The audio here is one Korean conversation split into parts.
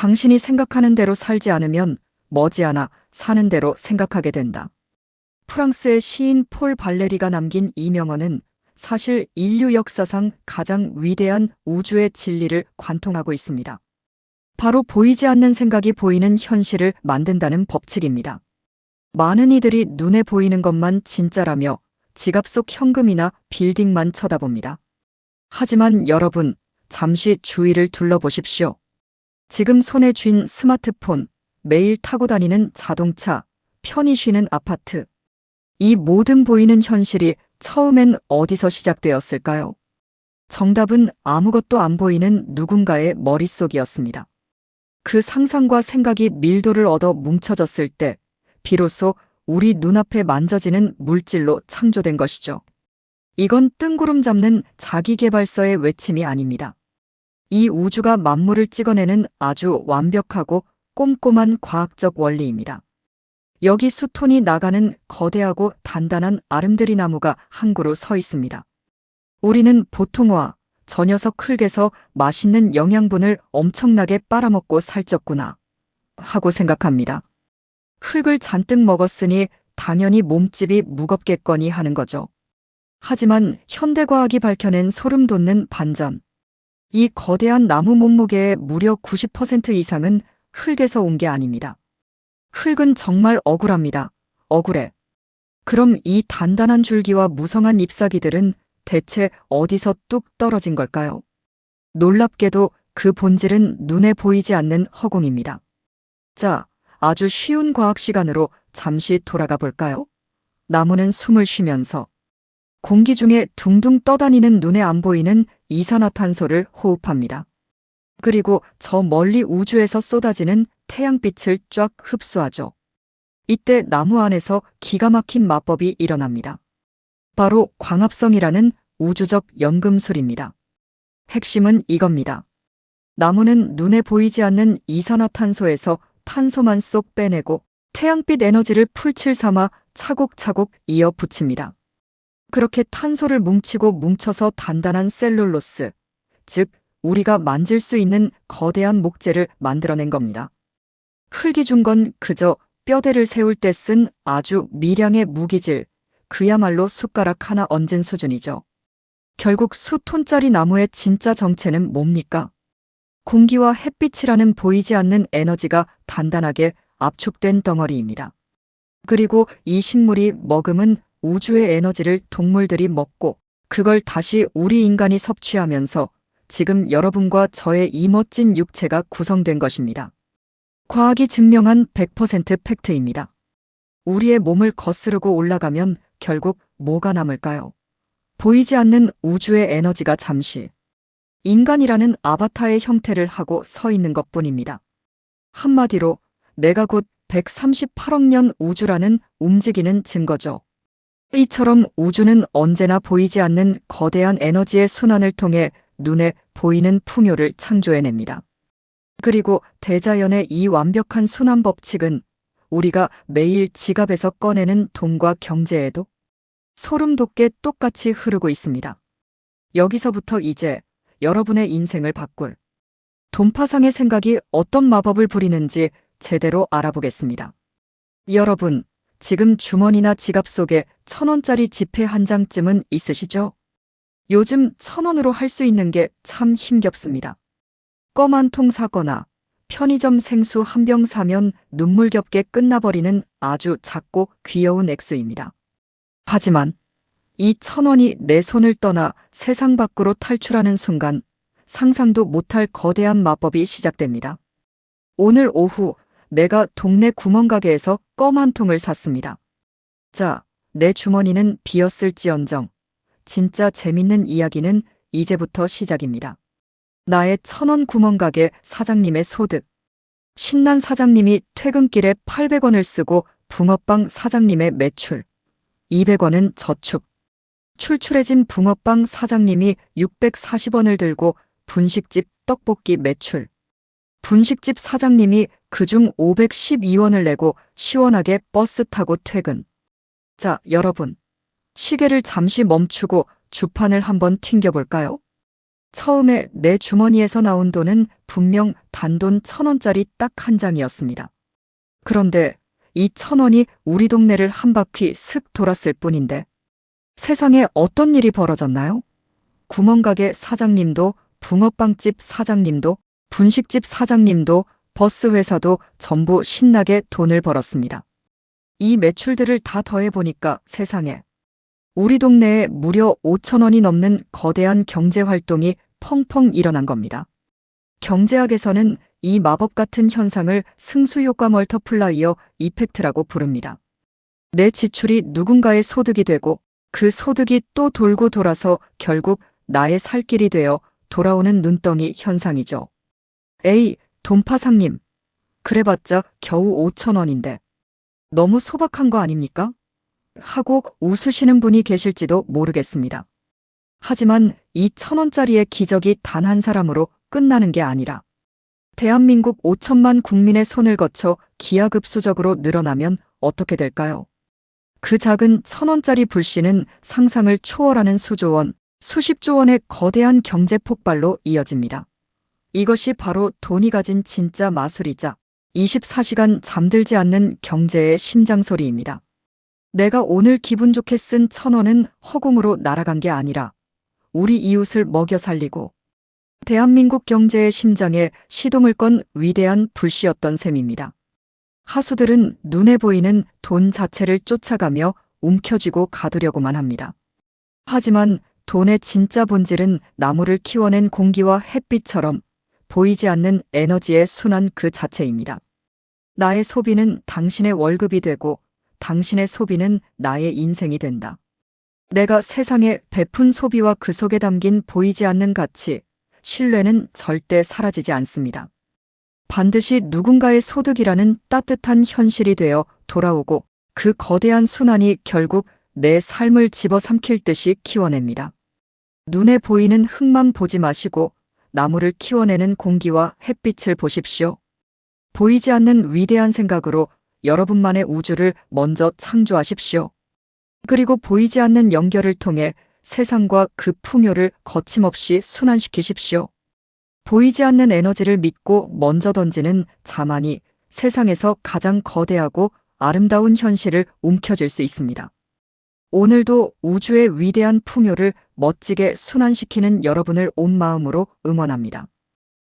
당신이 생각하는 대로 살지 않으면 머지않아 사는 대로 생각하게 된다. 프랑스의 시인 폴 발레리가 남긴 이 명언은 사실 인류 역사상 가장 위대한 우주의 진리를 관통하고 있습니다. 바로 보이지 않는 생각이 보이는 현실을 만든다는 법칙입니다. 많은 이들이 눈에 보이는 것만 진짜라며 지갑 속 현금이나 빌딩만 쳐다봅니다. 하지만 여러분, 잠시 주위를 둘러보십시오. 지금 손에 쥔 스마트폰, 매일 타고 다니는 자동차, 편히 쉬는 아파트. 이 모든 보이는 현실이 처음엔 어디서 시작되었을까요? 정답은 아무것도 안 보이는 누군가의 머릿속이었습니다. 그 상상과 생각이 밀도를 얻어 뭉쳐졌을 때 비로소 우리 눈앞에 만져지는 물질로 창조된 것이죠. 이건 뜬구름 잡는 자기계발서의 외침이 아닙니다. 이 우주가 만물을 찍어내는 아주 완벽하고 꼼꼼한 과학적 원리입니다. 여기 수톤이 나가는 거대하고 단단한 아름드리 나무가 한 그루 서 있습니다. 우리는 보통 저 녀석 흙에서 맛있는 영양분을 엄청나게 빨아먹고 살쪘구나 하고 생각합니다. 흙을 잔뜩 먹었으니 당연히 몸집이 무겁겠거니 하는 거죠. 하지만 현대과학이 밝혀낸 소름 돋는 반전. 이 거대한 나무 몸무게의 무려 90% 이상은 흙에서 온 게 아닙니다. 흙은 정말 억울합니다. 억울해. 그럼 이 단단한 줄기와 무성한 잎사귀들은 대체 어디서 뚝 떨어진 걸까요? 놀랍게도 그 본질은 눈에 보이지 않는 허공입니다. 자, 아주 쉬운 과학 시간으로 잠시 돌아가 볼까요? 나무는 숨을 쉬면서 공기 중에 둥둥 떠다니는 눈에 안 보이는 이산화탄소를 호흡합니다. 그리고 저 멀리 우주에서 쏟아지는 태양빛을 쫙 흡수하죠. 이때 나무 안에서 기가 막힌 마법이 일어납니다. 바로 광합성이라는 우주적 연금술입니다. 핵심은 이겁니다. 나무는 눈에 보이지 않는 이산화탄소에서 탄소만 쏙 빼내고 태양빛 에너지를 풀칠 삼아 차곡차곡 이어 붙입니다. 그렇게 탄소를 뭉치고 뭉쳐서 단단한 셀룰로스, 즉 우리가 만질 수 있는 거대한 목재를 만들어낸 겁니다. 흙이 준 건 그저 뼈대를 세울 때 쓴 아주 미량의 무기질, 그야말로 숟가락 하나 얹은 수준이죠. 결국 수톤짜리 나무의 진짜 정체는 뭡니까? 공기와 햇빛이라는 보이지 않는 에너지가 단단하게 압축된 덩어리입니다. 그리고 이 식물이 머금은 우주의 에너지를 동물들이 먹고 그걸 다시 우리 인간이 섭취하면서 지금 여러분과 저의 이 멋진 육체가 구성된 것입니다. 과학이 증명한 100% 팩트입니다. 우리의 몸을 거스르고 올라가면 결국 뭐가 남을까요? 보이지 않는 우주의 에너지가 잠시 인간이라는 아바타의 형태를 하고 서 있는 것뿐입니다. 한마디로 내가 곧 138억 년 우주라는 움직이는 증거죠. 이처럼 우주는 언제나 보이지 않는 거대한 에너지의 순환을 통해 눈에 보이는 풍요를 창조해냅니다. 그리고 대자연의 이 완벽한 순환 법칙은 우리가 매일 지갑에서 꺼내는 돈과 경제에도 소름 돋게 똑같이 흐르고 있습니다. 여기서부터 이제 여러분의 인생을 바꿀 돈파상의 생각이 어떤 마법을 부리는지 제대로 알아보겠습니다. 여러분, 지금 주머니나 지갑 속에 1,000원짜리 지폐 한 장쯤은 있으시죠? 요즘 1,000원으로 할 수 있는 게 참 힘겹습니다. 껌 한 통 사거나 편의점 생수 한 병 사면 눈물겹게 끝나버리는 아주 작고 귀여운 액수입니다. 하지만 이 1,000원이 내 손을 떠나 세상 밖으로 탈출하는 순간 상상도 못할 거대한 마법이 시작됩니다. 오늘 오후 내가 동네 구멍가게에서 껌 한 통을 샀습니다. 자, 내 주머니는 비었을지언정 진짜 재밌는 이야기는 이제부터 시작입니다. 나의 1,000원 구멍가게 사장님의 소득. 신난 사장님이 퇴근길에 800원을 쓰고 붕어빵 사장님의 매출. 200원은 저축. 출출해진 붕어빵 사장님이 640원을 들고 분식집 떡볶이 매출. 분식집 사장님이 그중 512원을 내고 시원하게 버스 타고 퇴근. 자, 여러분. 시계를 잠시 멈추고 주판을 한번 튕겨볼까요? 처음에 내 주머니에서 나온 돈은 분명 단돈 1,000원짜리 딱 한 장이었습니다. 그런데 이 1,000원이 우리 동네를 한 바퀴 슥 돌았을 뿐인데 세상에 어떤 일이 벌어졌나요? 구멍가게 사장님도, 붕어빵집 사장님도, 분식집 사장님도, 버스 회사도 전부 신나게 돈을 벌었습니다. 이 매출들을 다 더해보니까 세상에 우리 동네에 무려 5,000원이 넘는 거대한 경제활동이 펑펑 일어난 겁니다. 경제학에서는 이 마법 같은 현상을 승수효과 멀터플라이어 이펙트라고 부릅니다. 내 지출이 누군가의 소득이 되고 그 소득이 또 돌고 돌아서 결국 나의 살 길이 되어 돌아오는 눈덩이 현상이죠. 에이, 돈파상님. 그래봤자 겨우 5,000원인데. 너무 소박한 거 아닙니까? 하고 웃으시는 분이 계실지도 모르겠습니다. 하지만 이 1,000원짜리의 기적이 단 한 사람으로 끝나는 게 아니라 대한민국 5천만 국민의 손을 거쳐 기하급수적으로 늘어나면 어떻게 될까요? 그 작은 1,000원짜리 불씨는 상상을 초월하는 수조 원, 수십조 원의 거대한 경제 폭발로 이어집니다. 이것이 바로 돈이 가진 진짜 마술이자 24시간 잠들지 않는 경제의 심장소리입니다. 내가 오늘 기분 좋게 쓴 1,000원은 허공으로 날아간 게 아니라 우리 이웃을 먹여 살리고 대한민국 경제의 심장에 시동을 건 위대한 불씨였던 셈입니다. 하수들은 눈에 보이는 돈 자체를 쫓아가며 움켜쥐고 가두려고만 합니다. 하지만 돈의 진짜 본질은 나무를 키워낸 공기와 햇빛처럼 보이지 않는 에너지의 순환 그 자체입니다. 나의 소비는 당신의 월급이 되고 당신의 소비는 나의 인생이 된다. 내가 세상에 베푼 소비와 그 속에 담긴 보이지 않는 가치, 신뢰는 절대 사라지지 않습니다. 반드시 누군가의 소득이라는 따뜻한 현실이 되어 돌아오고 그 거대한 순환이 결국 내 삶을 집어삼킬 듯이 키워냅니다. 눈에 보이는 흙만 보지 마시고 나무를 키워내는 공기와 햇빛을 보십시오. 보이지 않는 위대한 생각으로 여러분만의 우주를 먼저 창조하십시오. 그리고 보이지 않는 연결을 통해 세상과 그 풍요를 거침없이 순환시키십시오. 보이지 않는 에너지를 믿고 먼저 던지는 자만이 세상에서 가장 거대하고 아름다운 현실을 움켜쥘 수 있습니다. 오늘도 우주의 위대한 풍요를 멋지게 순환시키는 여러분을 온 마음으로 응원합니다.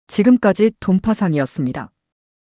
지금까지 돈파상이었습니다.